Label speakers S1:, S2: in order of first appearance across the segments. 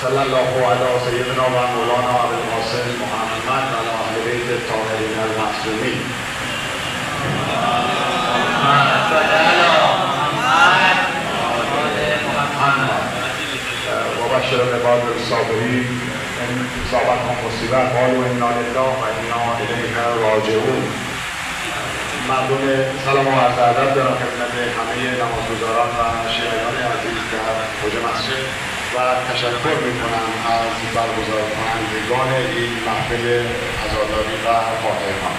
S1: صلی الله علی سیدنا و مولانا ابوالقاسم محمد و علی اهل بیت الطاهرین المعصومین. و بشر العباد بالصابرین ان اصابتهم مصیبه قالوا انا لله و انا الیه راجعون. مردم سلام و عرض ادب دارم خدمت همه نمازگزاران و شیعیان عزیز در حوض مسجد و تشکر میکنم از برگزار کنندگان این محفل عزاداری و خاطرخوان.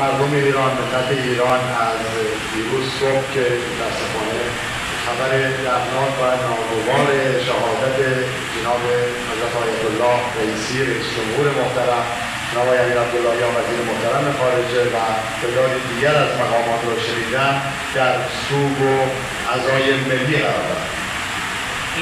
S1: مردم ایران، ملت ایران از دیروز صبح که متاسفانه خبر دردناک و ناگوار شهادت جناب حضرت آیت الله رئیسی رئیس جمهور محترم، جناب امیر عبداللهیان وزیر محترم خارجه و تعداد دیگر از مقامات را شنیدم در سوگ و عزای ملی قرار دارد.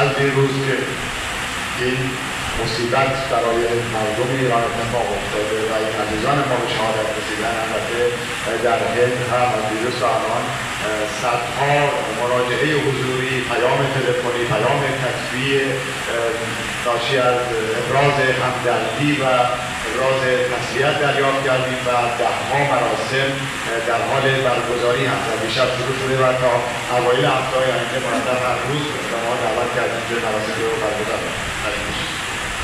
S1: از دیروز که این مصیبت برای مردم ایران اتفاق افتاده و این عزیزان ما به شهادت رسیدن، البته در هند هم از دیروز تا الان صدها مراجعه حضوری، پیام تلفنی، پیام کتبی ناشی از ابراز همدردی و ابراز تسلیت دریافت کردیم و ده‌ها مراسم در حال برگزاری هست و بیشتر شروع شده و تا اوایل هفته‌های آینده مرتب هر روز ما دعوت کردیم که مراسم رو برگزار کنیم.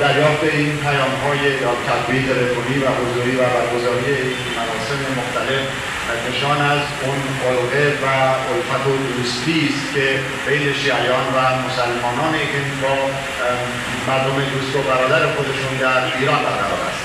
S1: دریافت این پیام‌های کتبی، تلفنی و حضوری و برگزاری این مراسم مختلف نشان از اون القه و الفت و دوستی است که بین شیعیان و مسلمانان هند با مردم دوست و برادر خودشون در ایران برقرار است.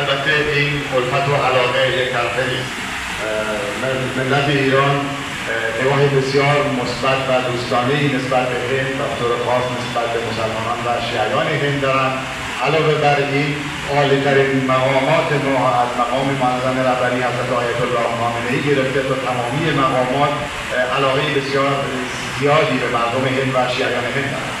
S1: البته این الفت و علاقه یک طرفه نیست. ملت ایران نگاه بسیار مثبت و دوستانه‌ای نسبت به هند و به طور خاص نسبت به مسلمانان و شیعیان هند دارند. علاوه بر این عالی‌ترین مقامات ما از مقام معظم رهبری حضرت آیت الله خامنه‌ای گرفته تا تمامی مقامات علاقه بسیار زیادی به مردم هند و شیعیان هند دارند.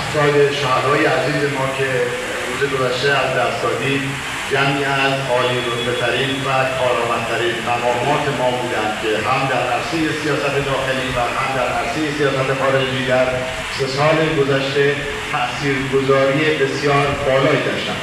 S1: افراد شهدای عزیز ما که روز گذشته از دست دادیم جمعی از عالی رتبه‌ترین و کارآمدترین مقامات ما بودند که هم در عرصه سیاست داخلی و هم در عرصه سیاست خارجی در 3 سال گذشته تاثیرگذاری بسیار بالایی داشتند.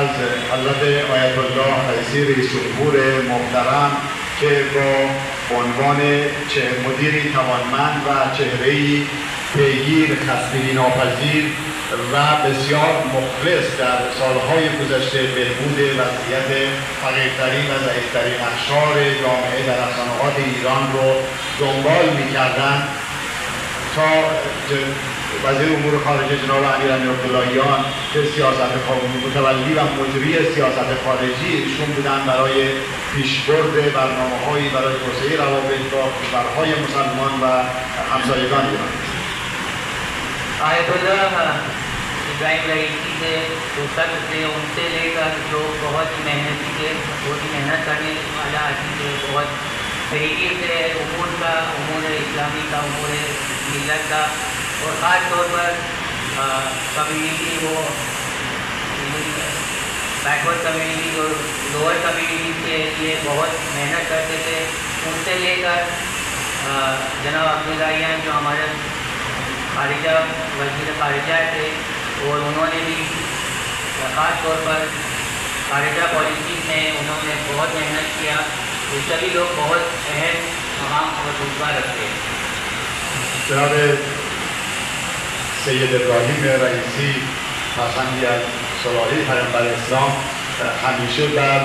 S1: از حضرت آیت الله رئیسی رئیس جمهور محترم که با عنوان مدیری توانمند و چهره‌ای پیگیر، خستگی ناپذیر و بسیار مخلص در سالهای گذشته بهبود وضعیت فقیرترین و ضعیفترین اقشار جامعه در افسانه‌های ایران رو دنبال می‌کردند تا وزیر امور خارجه جناب امیرعلی عبداللهیان که متولی و مجری سیاست خارجی ایشون بودن برای پیشبرد برنامه‌هایی برای توسعه روابط با کشورهای مسلمان و همسایگان ایران.
S2: آیت الله ابراہیم رئیسی سے دوسرا سے ان سے لے کر جو بہت ہی محنتی تھے، بہت ہی محنت کرنے والا آدمی تھے، بہت طریقے سے امور کا، امور اسلامی کا، امور ملت کا اور خاص طور پر کمیونٹی وہ بیکورڈ کمیونٹی اور لوور کمیونٹی کے لیے بہت محنت کرتے تھے. ان سے لے کر جناب عبداللہیان جو ہمارے خارجہ وزیر خارجہ تھے اور انہوں نے بھی خاص طور پر خارجہ پالیسی میں انہوں نے بہت محنت کیا. یہ سبھی لوگ بہت اہم مقام اور رتبہ رکھتے ہیں.
S1: جناب سید ابراهیم رئیسی فرزندی از سلاله پیامبر اسلام همیشه بر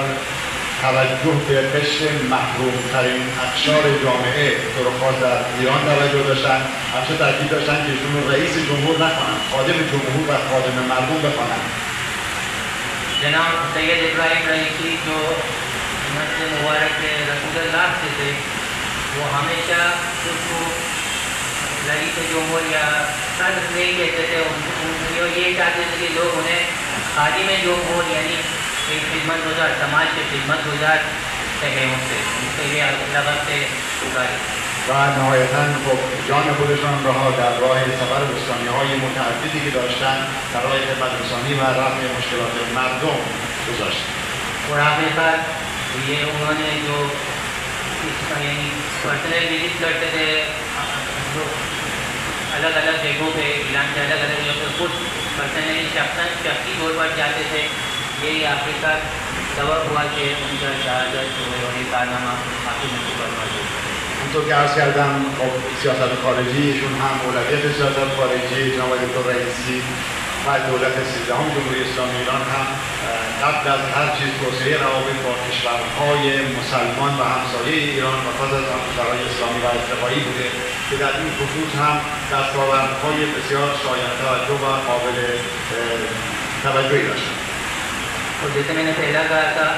S1: توجه به قشر محروم‌ترین اقشار جامعه طور خاص در ایران توجه داشتن. همیشه تاکید داشتن که ایشون رو رئیس جمهور نکنن، خادم جمهور و خادم مردم بخوانن.
S2: جناب سید ابراہیم رئیسی جو مسجد مبارک رسول اللہ سے تھے، وہ ہمیشہ خود کو رئیس جمہور یا صدر نہیں کہتے تھے. یہ چاہتے تھے کہ لوگ انہیں خادم جمہور یعنی ایک خدمت گزار، سماج کے خدمت گزار کہیں ان سے یہ لقب سے پکارے.
S1: و نهایتاً خب جان خودشان رها در راه سفر بستانی‌های متعددی که داشتن در راه خدمت رسانی و رفع مشکلات مردم گذاشتن.
S2: اور آخر یہ انہوں نے جو یعنی پرسنل وزٹ کرتے تھے جو الگ الگ جگہوں پہ اعلان کے الگ الگ جگہوں پہ خود پرسنلی شخصی طور پر جاتے تھے. یہی آخرکار سبب ہوا کہ ان کا شہادت اور یہ کارنامہ کافی مشکل ہوا.
S1: همونطور که عرض کردم خب سیاست خارجی ایشون هم اولویت سیاست خارجی جناب دکتر رئیسی و دولت 13 جمهوری اسلامی ایران هم قبل از هر چیز توسعه روابط با کشورهای مسلمان و همسایه ایران و خاص از کشورهای اسلامی و افریقایی بوده که در این خصوص هم دستاوردهای بسیار شایان توجه و قابل توجهی داشتند.
S2: اور جیسے میں نے پہلا کہا تھا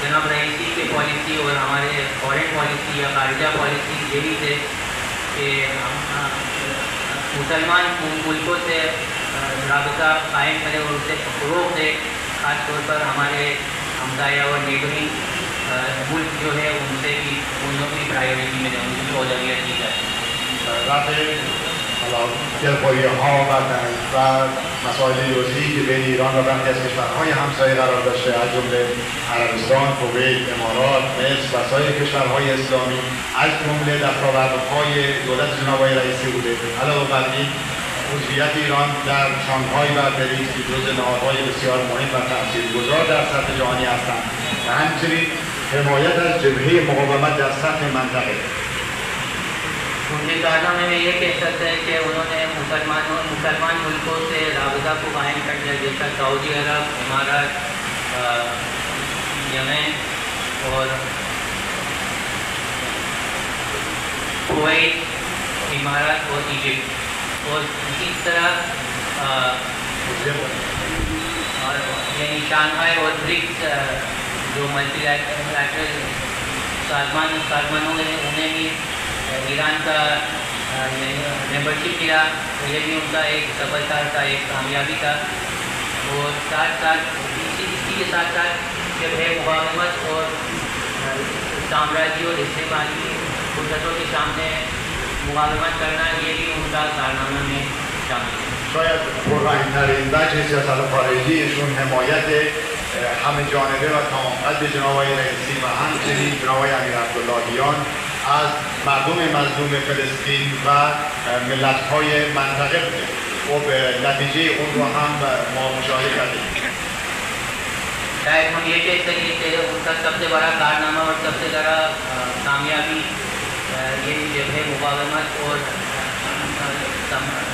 S2: جناب رئیسی کی پالیسی اور ہمارے فارن پالیسی یا خارجہ پالیسی یہی تھے کہ مسلمان ملکوں سے رابطہ قائم کرے اور اسے فروغ دے. خاص طور پر ہمارے ہمسایہ اور نیبرنگ ملک جو ہے ان سے بھی ان لوگوں کی پرائیورٹی میں ان کی اولویت دی جائے.
S1: دلخوری‌ها و مسائل جزئی که بین ایران و برخی از کشورهای همسایه قرار داشته از جمله عربستان، کویت، امارات، مصر و سایر کشورهای اسلامی از جمله دستاوردهای دولت جناب آقای رئیسی بوده. علاوه بر این عضویت ایران در شانگهای و بریکس که جزء نهادهای بسیار مهم و تاثیرگذار در سطح جهانی هستند و همچنین حمایت از جبهه مقاومت در سطح منطقه.
S2: ان کے کارنامے میں یہ کہہ سکتے ہیں کہ انہوں نے مسلمان ملکوں سے رابطہ کو قائم کرنے جیسا سعودی عرب، امارات، یمن اور کویت، امارات اور ایجپٹ اور اسی طرح یعنی شانگھائی اور برکس جو ملٹی لیٹرل سازمانوں ہیں انہیں بھی ایران کا ممبرشپ ملا. یہ بھی ان کا ایک سفلتا تھا، ایک کامیابی تھا. اور ساتھ ساتھ اسی کے ساتھ ساتھ جبہے مقاومت اور سامراجی اور استعماری قدرتوں کے سامنے مقاومت کرنا یہ بھی ان کا کارنامہ میں شامل ہے.
S1: شاید پررنگ‌ترین وجه سیاست خارجیشون حمایت همه جانبه و تمامقد جناب آقای رئیسی و همچنین جناب آقای امیر عبداللهیان از مردم مظلوم فلسطین و ملت‌های منطقه بوده. خب نتیجه اون رو هم ما مشاهده کردیم.
S2: شاید ہم یہ کہہ سکیں کہ ان کا سب سے بڑا کارنامہ اور سب سے بڑا کامیابی یہ جبہے مقاومت اور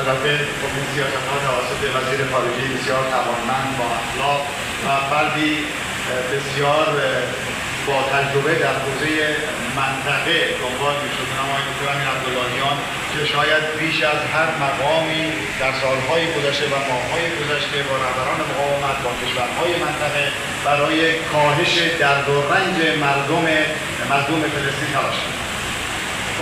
S1: البته خب این سیاست‌ها توسط وزیر خارجه بسیار توانمند با اخلاق و فردی بسیار با تجربه در حوزه منطقه دنبال می‌شد، جناب آقای دکتر امیر عبداللهیان که شاید بیش از هر مقامی در سالهای گذشته و ماه‌های گذشته با رهبران مقاومت با کشورهای منطقه برای کاهش درد و رنج مردم فلسطین تلاش کرد.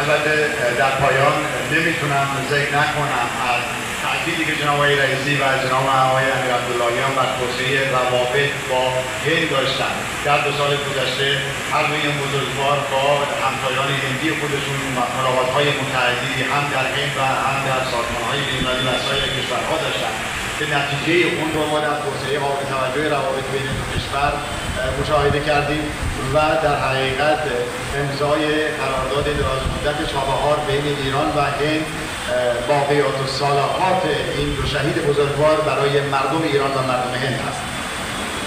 S1: البته در پایان نمیتونم ذکر نکنم از تأکیدی که جناب آقای رئیسی و جناب آقای امیر عبداللهیان بر توسعه روابط با هند داشتن. در 2 سال گذشته هر دوی این بزرگوار با همتایان هندی خودشون ملاقات‌های متعددی هم در هند و هم در سازمان‌های بین‌المللی و سایر کشورها داشتن که نتیجه اون رو ما در توسعه قابل توجه روابط بین دو کشور مشاهده کردیم و در حقیقت امضای قرارداد درازمدت چابهار بین ایران و هند باقیات الصالحات این دو شهید بزرگوار برای مردم ایران و مردم هند است.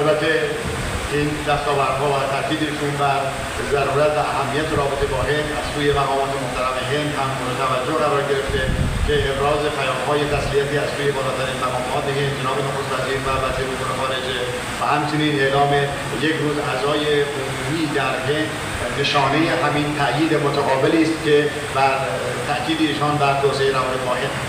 S1: البته این دستاوردها و تاکیدشون بر ضرورت و اهمیت رابطه با هند از سوی مقامات محترم هند هم مورد توجه قرار گرفته که ابراز پیام‌های تسلیتی از سوی بالاترین مقامات هند جناب نخست وزیر و وزیر امور خارجه و همچنین اعلام یک روز عزای عمومی در هند نشانه همین تأیید متقابلی است که بر تأکید ایشان بر توسعه روابط با هند است.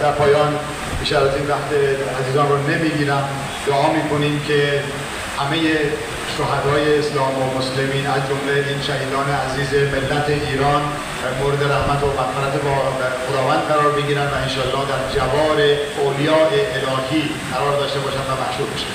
S1: در پایان بیشتر از این وقت عزیزان رو نمیگیرم، دعا میکنیم که همه شهدای اسلام و مسلمین از جمله این شهیدان عزیز ملت ایران مورد رحمت و مغفرت با خداوند قرار بگیرن و انشالله در جوار اولیاء الهی قرار داشته باشند و محشور بشن.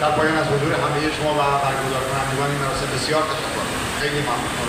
S1: در پایان از حضور همه شما و برگزار کنندگان این مراسم بسیار تشکر. خیلی ممنون.